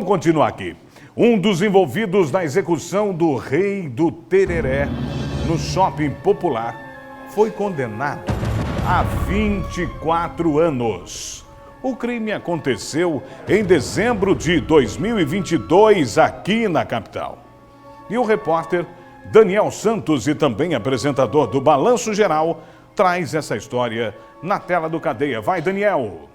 Vamos continuar aqui. Um dos envolvidos na execução do Rei do Tereré no Shopping Popular foi condenado a 24 anos. O crime aconteceu em dezembro de 2022 aqui na capital. E o repórter Daniel Santos, e também apresentador do Balanço Geral, traz essa história na tela do Cadeia. Vai, Daniel!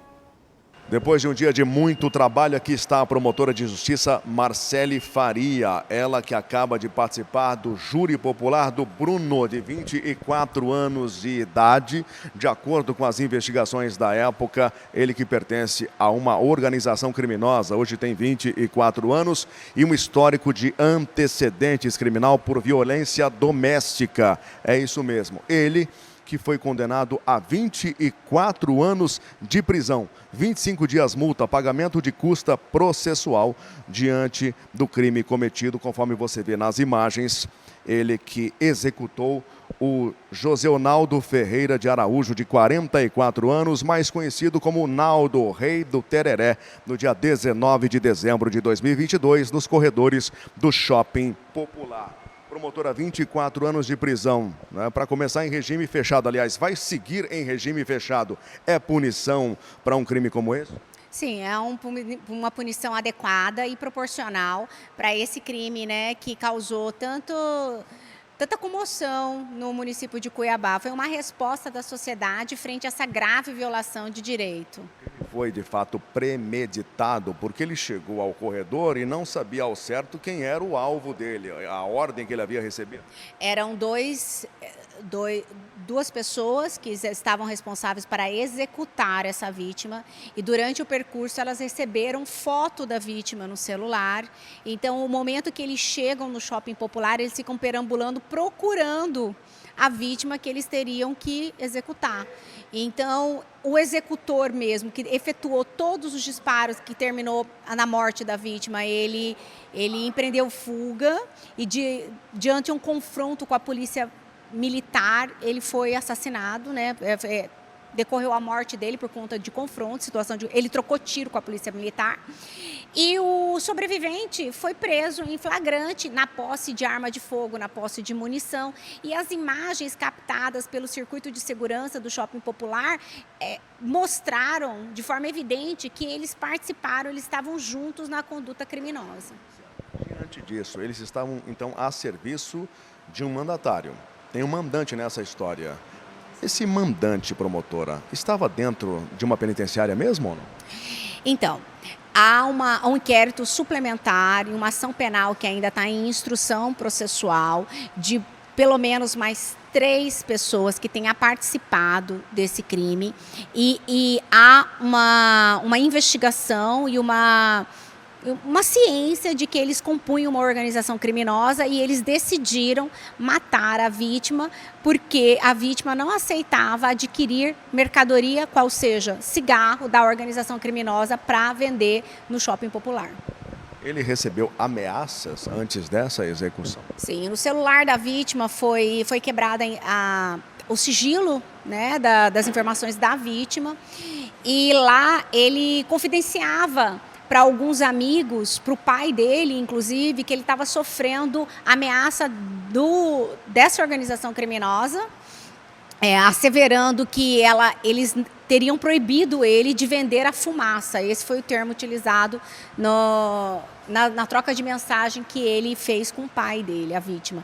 Depois de um dia de muito trabalho, aqui está a promotora de justiça Marcele Faria. Ela que acaba de participar do júri popular do Bruno, de 24 anos de idade. De acordo com as investigações da época, ele que pertence a uma organização criminosa, hoje tem 24 anos e um histórico de antecedentes criminal por violência doméstica. É isso mesmo, ele que foi condenado a 24 anos de prisão, 25 dias multa, pagamento de custa processual diante do crime cometido, conforme você vê nas imagens. Ele que executou o Joseonaldo Ferreira de Araújo, de 44 anos, mais conhecido como Naldo, Rei do Tereré, no dia 19 de dezembro de 2022, nos corredores do Shopping Popular. Promotora, 24 anos de prisão, né? Para começar em regime fechado, aliás, vai seguir em regime fechado. É punição para um crime como esse? Sim, é uma punição adequada e proporcional para esse crime, né, que causou tanta comoção no município de Cuiabá. Foi uma resposta da sociedade frente a essa grave violação de direito. Foi de fato premeditado, porque ele chegou ao corredor e não sabia ao certo quem era o alvo dele, a ordem que ele havia recebido. Eram duas pessoas que estavam responsáveis para executar essa vítima, e durante o percurso elas receberam foto da vítima no celular. Então, o momento que eles chegam no Shopping Popular, eles ficam perambulando procurando a vítima que eles teriam que executar. Então, o executor mesmo, que efetuou todos os disparos, que terminou na morte da vítima, ele empreendeu fuga e, diante de um confronto com a polícia militar, ele foi assassinado, né? Decorreu a morte dele por conta de confronto, ele trocou tiro com a polícia militar. E o sobrevivente foi preso em flagrante na posse de arma de fogo, na posse de munição. E as imagens captadas pelo circuito de segurança do Shopping Popular mostraram de forma evidente que eles participaram, eles estavam juntos na conduta criminosa. Diante disso, eles estavam então a serviço de um mandatário. Tem um mandante nessa história. Esse mandante, promotora, estava dentro de uma penitenciária mesmo ou não? Então, há um inquérito suplementar e uma ação penal que ainda está em instrução processual de pelo menos mais 3 pessoas que tenham participado desse crime, e há uma investigação e uma ciência de que eles compunham uma organização criminosa, e eles decidiram matar a vítima porque a vítima não aceitava adquirir mercadoria, qual seja cigarro, da organização criminosa para vender no Shopping Popular. Ele recebeu ameaças antes dessa execução? Sim, no celular da vítima foi quebrada o sigilo, né, das informações da vítima, e lá ele confidenciava para alguns amigos, para o pai dele, inclusive, que ele estava sofrendo ameaça dessa organização criminosa, asseverando que eles teriam proibido ele de vender a fumaça. Esse foi o termo utilizado na troca de mensagem que ele fez com o pai dele, a vítima,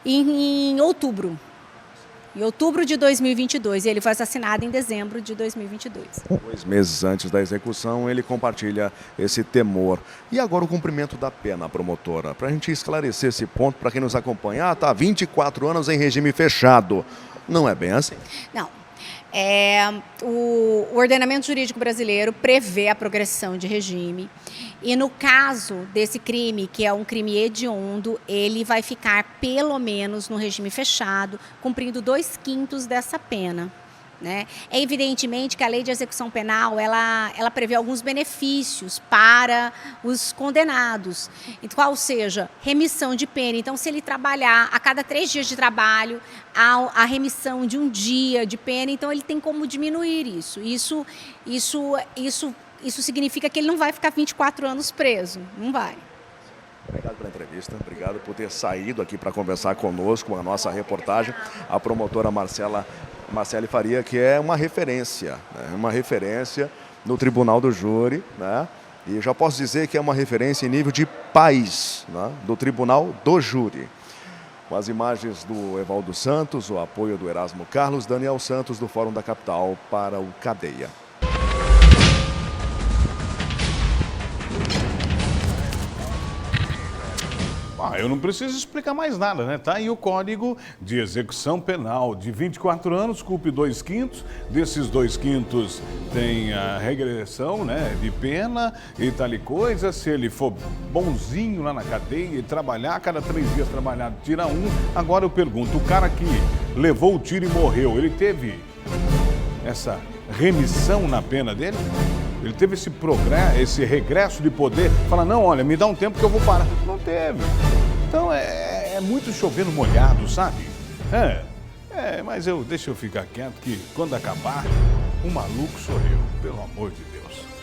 em outubro. Em outubro de 2022, ele foi assassinado em dezembro de 2022. 2 meses antes da execução, ele compartilha esse temor. E agora o cumprimento da pena, promotora, para a gente esclarecer esse ponto, para quem nos acompanha, está 24 anos em regime fechado. Não é bem assim? Não. O ordenamento jurídico brasileiro prevê a progressão de regime, e no caso desse crime, que é um crime hediondo, ele vai ficar pelo menos no regime fechado, cumprindo 2/5 dessa pena, né? É evidentemente que a lei de execução penal, ela prevê alguns benefícios para os condenados, qual seja, remissão de pena. Então, se ele trabalhar a cada 3 dias de trabalho, a remissão de 1 dia de pena, então ele tem como diminuir isso. Isso isso significa que ele não vai ficar 24 anos preso, não vai. Obrigado pela entrevista, obrigado por ter saído aqui para conversar conosco, a nossa reportagem, a promotora Marcele Faria, que é uma referência, né? Uma referência no Tribunal do Júri, né? E já posso dizer que é uma referência em nível de país, né? Do Tribunal do Júri. Com as imagens do Evaldo Santos, o apoio do Erasmo Carlos, Daniel Santos, do Fórum da Capital, para o Cadeia. Eu não preciso explicar mais nada, né? Tá aí o Código de Execução Penal de 24 anos, culpe 2/5. Desses 2/5 tem a regressão, né, de pena e tal e coisa. Se ele for bonzinho lá na cadeia e trabalhar, a cada 3 dias trabalhado, tira 1. Agora eu pergunto, o cara que levou o tiro e morreu, ele teve essa remissão na pena dele? Ele teve esse regresso de poder, fala, não, olha, me dá um tempo que eu vou parar. Não teve. Então é muito chover no molhado, sabe? Mas deixa eu ficar quieto que quando acabar, o maluco sou eu, pelo amor de Deus.